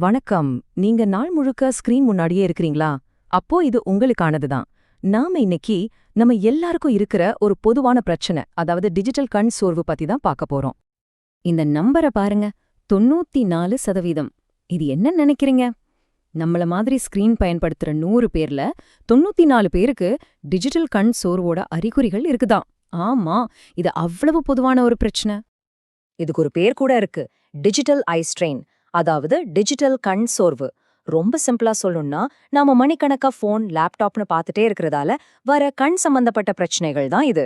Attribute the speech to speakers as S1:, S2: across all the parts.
S1: வணக்கம். நீங்க நாள் முழுக்க ஸ்கிரீன் முன்னாடியே இருக்கிறீங்களா? அப்போ இது உங்களுக்கானதுதான். நாம இன்னைக்கு நம்ம எல்லாருக்கும் இருக்கிற ஒரு பொதுவான பிரச்சனை, அதாவது டிஜிட்டல் கண் சோர்வு பத்தி தான் பார்க்க போறோம். இந்த நம்பரை பாருங்க, 94%. இது என்ன நினைக்கிறீங்க? நம்மள மாதிரி ஸ்கிரீன் பயன்படுத்துற 100 பேர்ல 94 பேருக்கு டிஜிட்டல் கண் சோர்வோட அறிகுறிகள் இருக்குதாம். ஆமா, இது அவ்வளவு பொதுவான ஒரு பிரச்சனை.
S2: இதுக்கு ஒரு பேர் கூட இருக்கு, டிஜிட்டல் ஐ ஸ்ட்ரெயின், அதாவது டிஜிட்டல் கண் சோர்வு. ரொம்ப சிம்பிளா சொல்லணும்னா, நாம மணிக்கணக்கா ஃபோன், லேப்டாப்னு பார்த்துட்டே இருக்கிறதால வர கண் சம்பந்தப்பட்ட பிரச்சனைகள் தான் இது.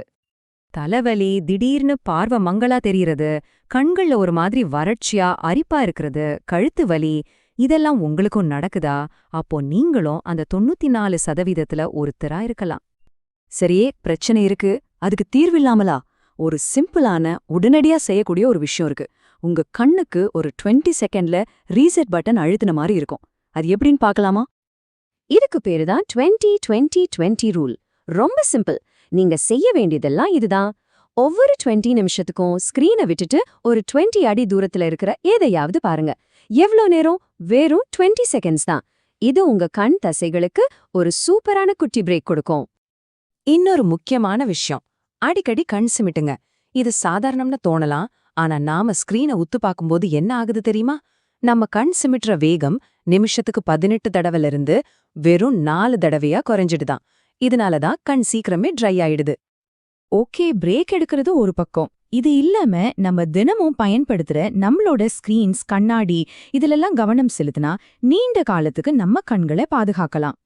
S1: தலைவலி, திடீர்னு பார்வை மங்களா தெரியறது, கண்கள்ல ஒரு மாதிரி வறட்சியா அரிப்பா இருக்கிறது, கழுத்து வலி, இதெல்லாம் உங்களுக்கும் நடக்குதா? அப்போ நீங்களும் அந்த 94%ல ஒருத்தரா இருக்கலாம்.
S2: சரியே, பிரச்சனை இருக்கு, அதுக்கு தீர்வில்லாமலா? ஒரு சிம்பிளான, உடனடியா செய்யக்கூடிய ஒரு விஷயம் இருக்கு. உங்க கண்ணுக்கு ஒரு 20 செகண்ட்ல ரீசெட் பட்டன் அழுத்தின மாதிரி இருக்கும். அது எப்படின்னு பார்க்கலாமா? இதுக்கு பேரு தான் 20-20-20 ரூல். ரொம்ப சிம்பிள். நீங்க செய்ய வேண்டியதெல்லாம் இதுதான். ஒவ்வொரு 20 நிமிஷத்துக்கும் ஸ்கிரீனை விட்டுட்டு ஒரு 20 அடி தூரத்துல இருக்கிற எதையாவது பாருங்க. எவ்வளோ நேரம்? வெறும் 20 செகண்ட்ஸ் தான். இது உங்க கண் தசைகளுக்கு ஒரு சூப்பரான குட்டி பிரேக் கொடுக்கும். இன்னொரு முக்கியமான விஷயம், அடிக்கடி கண் சிமிட்டுங்க. இது சாதாரணம்னு தோணலாம், ஆனா நாம ஸ்கிரீனை உத்து பார்க்கும்போது என்ன ஆகுது தெரியுமா? நம்ம கண் சிமிட்டுற வேகம் நிமிஷத்துக்கு 18 தடவைல வெறும் 4 தடவையா குறைஞ்சிடுதான். இதனாலதான் கண் சீக்கிரமே ட்ரை ஆயிடுது.
S1: ஓகே, பிரேக் எடுக்கிறது ஒரு பக்கம். இது இல்லாம நம்ம தினமும் பயன்படுத்துற நம்மளோட ஸ்கிரீன்ஸ், கண்ணாடி இதுலெல்லாம் கவனம் செலுத்தினா நீண்ட காலத்துக்கு நம்ம கண்களை பாதுகாக்கலாம்.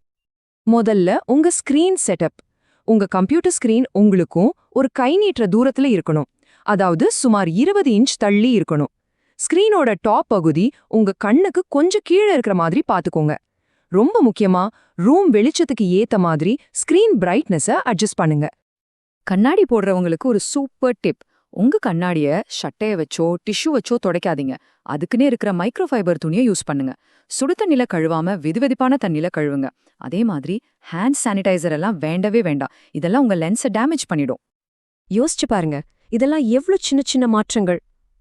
S2: முதல்ல உங்க ஸ்கிரீன் செட்டப். உங்க கம்ப்யூட்டர் ஸ்கிரீன் உங்களுக்கும் ஒரு கை நீட்டுற தூரத்துல இருக்கணும். அதாவது சுமார் 20 இன்ச் தள்ளி இருக்கணும். ஸ்கிரீனோட டாப் பகுதி உங்க கண்ணுக்கு கொஞ்சம் கீழே இருக்கிற மாதிரி பாத்துக்கோங்க. ரொம்ப முக்கியமா, ரூம் வெளிச்சத்துக்கு ஏத்த மாதிரி ஸ்கிரீன் பிரைட்னஸை அட்ஜஸ்ட் பண்ணுங்க.
S1: கண்ணாடி போடுறவங்களுக்கு ஒரு சூப்பர் டிப். உங்க கண்ணாடிய ஷட்டைய வச்சோ டிஷ்யூ வச்சோ துடைக்காதீங்க. அதுக்குன்னே இருக்கிற மைக்ரோஃபைபர் துணியை யூஸ் பண்ணுங்க. சுடு தண்ணில கழுவாம வெதுவெதுப்பான தண்ணில கழுவுங்க. அதே மாதிரி ஹேண்ட் சானிடைசர் எல்லாம் வேண்டவே வேண்டாம். இதெல்லாம் உங்க லென்ஸை டேமேஜ் பண்ணிடும்.
S2: யோசிச்சு பாருங்க, இதெல்லாம் எவ்ளோ சின்ன சின்ன மாற்றங்கள்.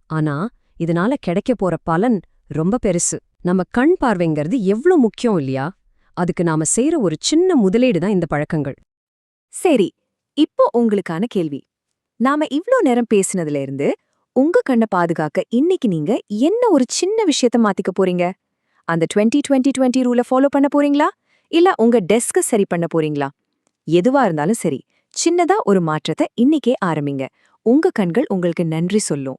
S2: ஆனா இதனால கிடைக்க போற பலன் ரொம்ப பெருசு. நம்ம கண் பார்வைங்கிறது எவ்ளோ முக்கியம் இல்லையா? அதுக்கு நாம செய்யற ஒரு சின்ன முதலீடு தான் இந்த பழக்கங்கள். சரி, இப்போ உங்களுக்கான கேள்வி. நாம இவ்ளோ நேரம் பேசினதுல இருந்து உங்க கண்ணை பாதுகாக்க இன்னைக்கு நீங்க என்ன ஒரு சின்ன விஷயத்த மாத்திக்க போறீங்க? அந்த 20-20-20 ரூலை ஃபாலோ பண்ண போறீங்களா? இல்ல உங்க டெஸ்க சரி பண்ண போறீங்களா? எதுவா இருந்தாலும் சரி, சின்னதா ஒரு மாற்றத்தை இன்னைக்கே ஆரம்பிங்க. உங்க கண்கள் உங்களுக்கு நன்றி சொல்லும்.